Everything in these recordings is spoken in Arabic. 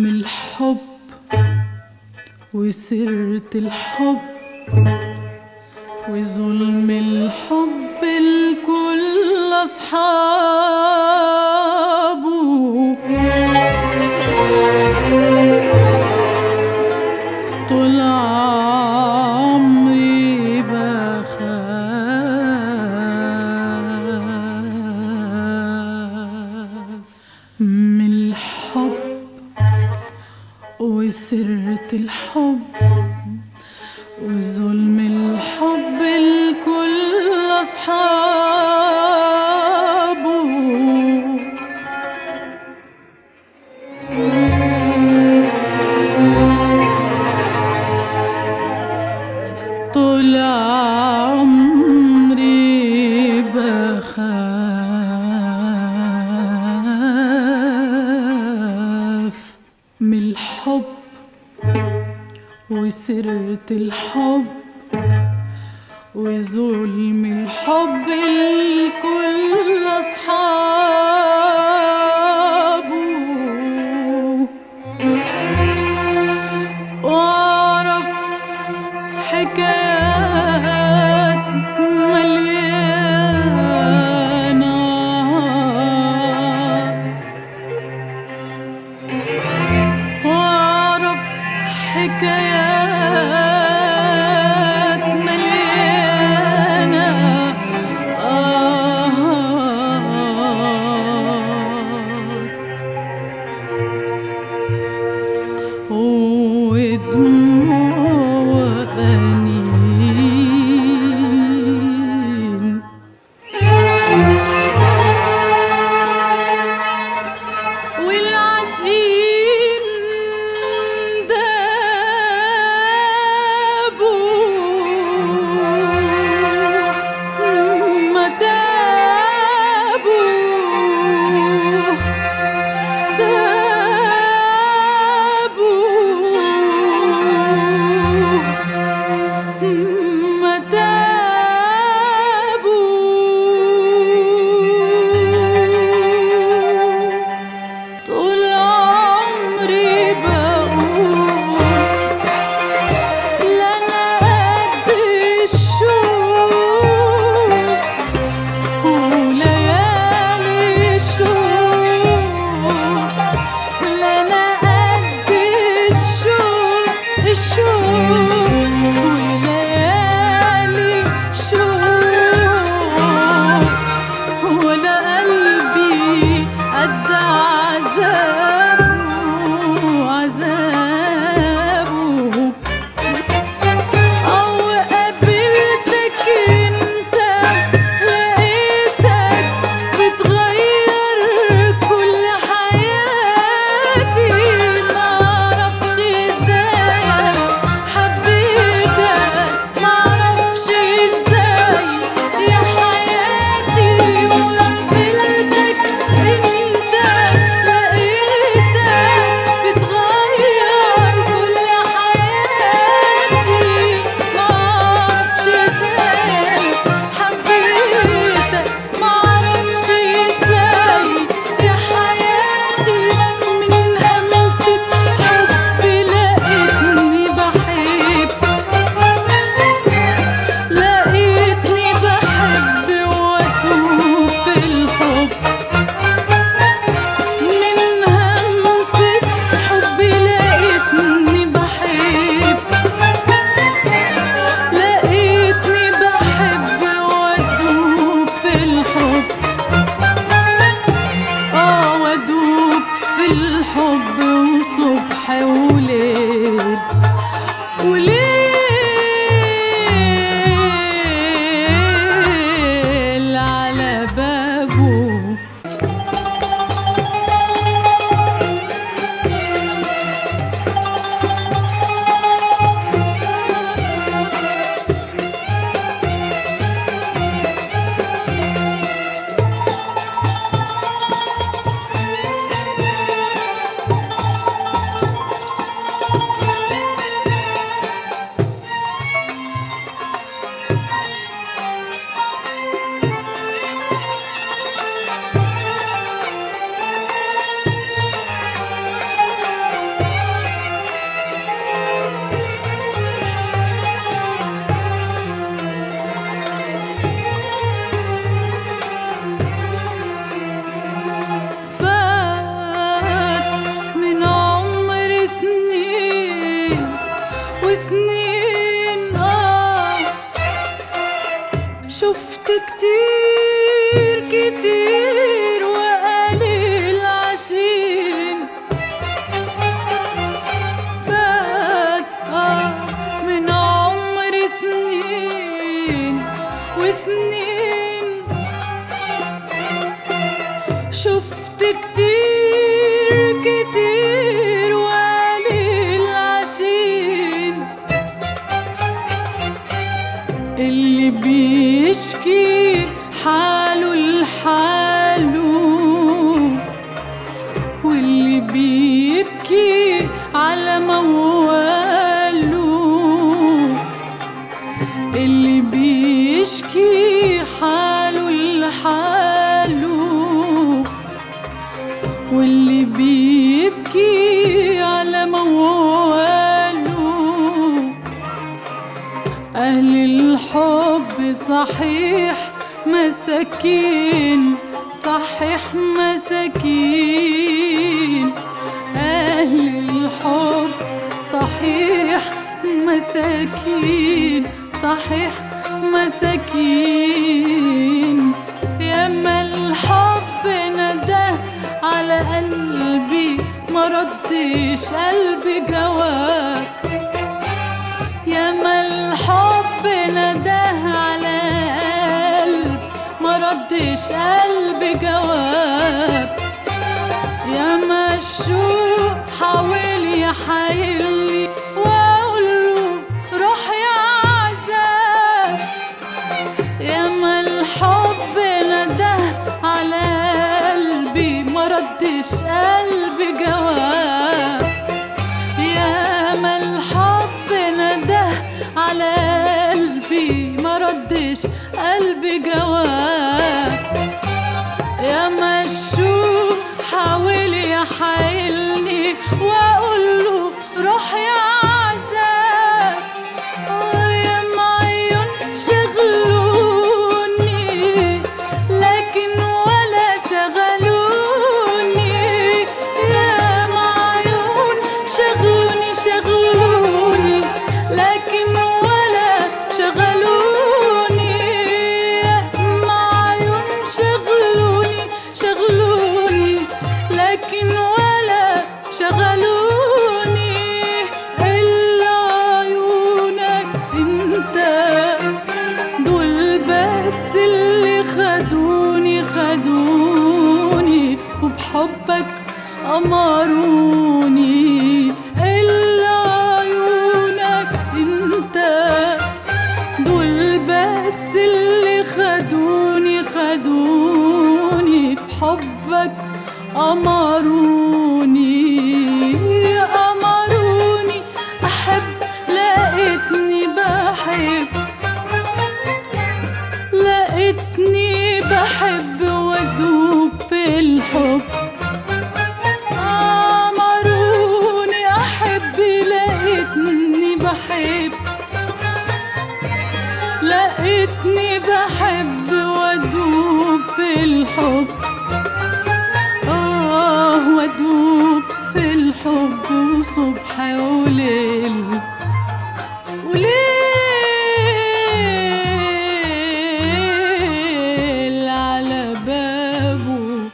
من الحب وسيرة الحب وظلم الحب الكل أصحابه. طول عمري بخاف من الحب وسيرة الحب وظلم الحب الكل أصحابه. طول عمري بخاف من الحب وسيرة الحب وظلم الحب الكل أصحابه. وأعرف حكايات مليانات، وأعرف حكايات مليانة ودموع وأنين. والعاشقين دابوا ما تابوا ما تابوا. طول عمري بقول لا أنا قد الشوق وليالي الشوق، لا أنا قد الشوق وليالي شوق، ولا قلبي قد عذابه. أو قابلتك انت لقيتك بتغير كل حياتي، معرفش ازاي حبيتك وسنين شفت كتير كتير وقليل عشين فات من عمري سنين وسنين شفت كتير كتير وقليل عشين اللي بيشكي حاله لحاله واللي بيبكي على مواله اللي بيشكي حاله لحاله واللي بيبكي على مواله أهل الحب صحيح مساكين صحيح مساكين أهل الحب صحيح مساكين صحيح مساكين ياما الحب نداه على قلبي ما ردش قلبي جواب ياما الحب نداه على قلب ما ردش قلبي جواب ياما الشوق حاول يحايلني واقوله روح يا عذاب ياما الحب نداه على قلبي ما ردش قلبي جواب ياما الحب نداه على قلبي ما ردش قلبي جواب ياما الشوق حاول يحايلني واقوله روح يا عذاب ياما عيون شغلوني لكن ولا شغلوني ياما عيون شغلوني لكن ولا شغلوني ياما عيون شغلوني لكن ولا شغلوني إلا عيونك انت دول بس اللي خدوني وبحبك أمروني إلا عيونك انت دول بس اللي خدوني بحبك أمروني أحب لقيتني بحب وادوب في الحب أمروني أحب لقيتني بحب وادوب في الحب وادوب في الحب وصبح وليل على بابه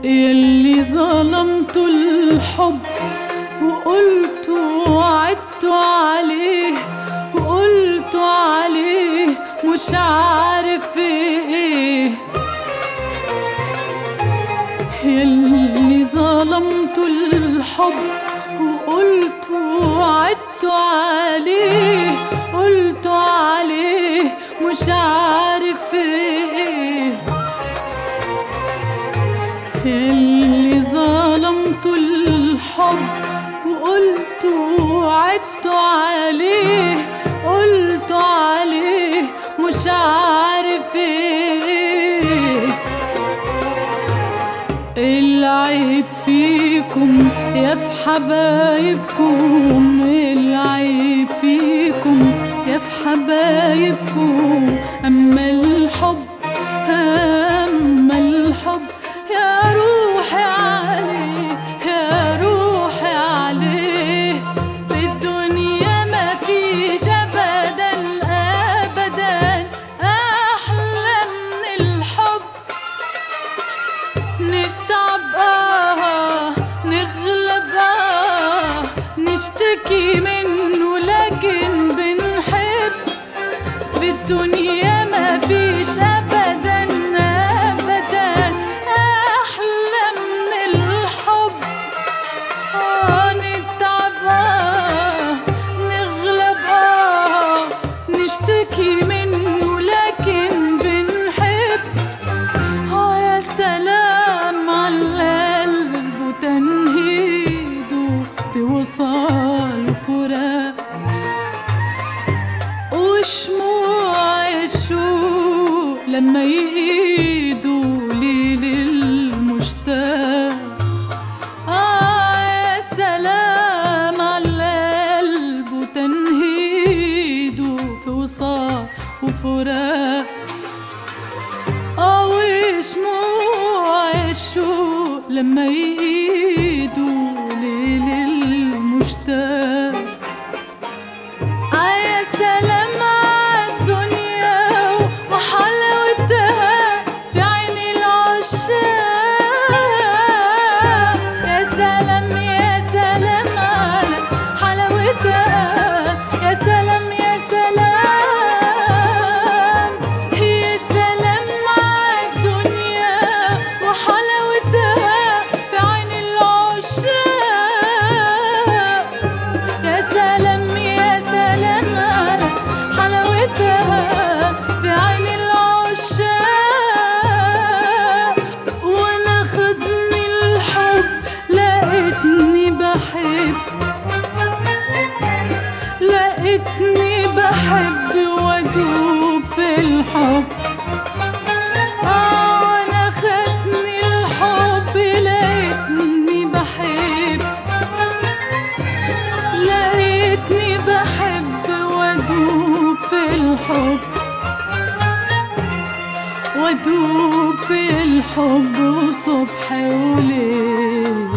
يلي ظلمت الحب وقلت وعدت عليه وقلت عليه مش عارف ايه يلي ظلمت الحب وقلت وعدت عليه قلت عليه مش عارف ايه اللي ظلم الحب وقلت وعدت عليه، قلت عليه مش عارف ايه. العيب فيكم يا في حبايبكم، العيب فيكم يا في حبايبكم. أما الحب أما الحب يا روحي عليه، يا روحي عليه. في الدنيا ما فيش أبدا أبدا أحلى من الحب. نتعب نغلب نشتكي منه لكن بنحب. في الدنيا ما فيش أبدا أبدا أحلى من الحب. نتعب نغلب نشتكي منه لكن بنحب. يا سلام على القلب وتنهيده في وصال وفراق، وشموع الشوق لما يقيدوا ليل المشتاق. يا سلام على القلب وتنهيده في وصال وفراق. وشموع الشوق لما يقيدوا ليل المشتاق. يا سلام عالدنيا وحلاوتها في عين العشاق. يا سلام يا سلام على حلاوتها، يا سلام يا سلام. يا سلام عالدنيا وحلاوتها في عين العشاق. يا سلام يا سلام على حلاوتها في عين العشاق. وانا خدني الحب لقيتني بحب، لقيتني بحب وادوب في الحب. وانا خدني الحب لقيتني بحب، لقيتني بحب وادوب في الحب، وادوب في الحب وصبح وليل.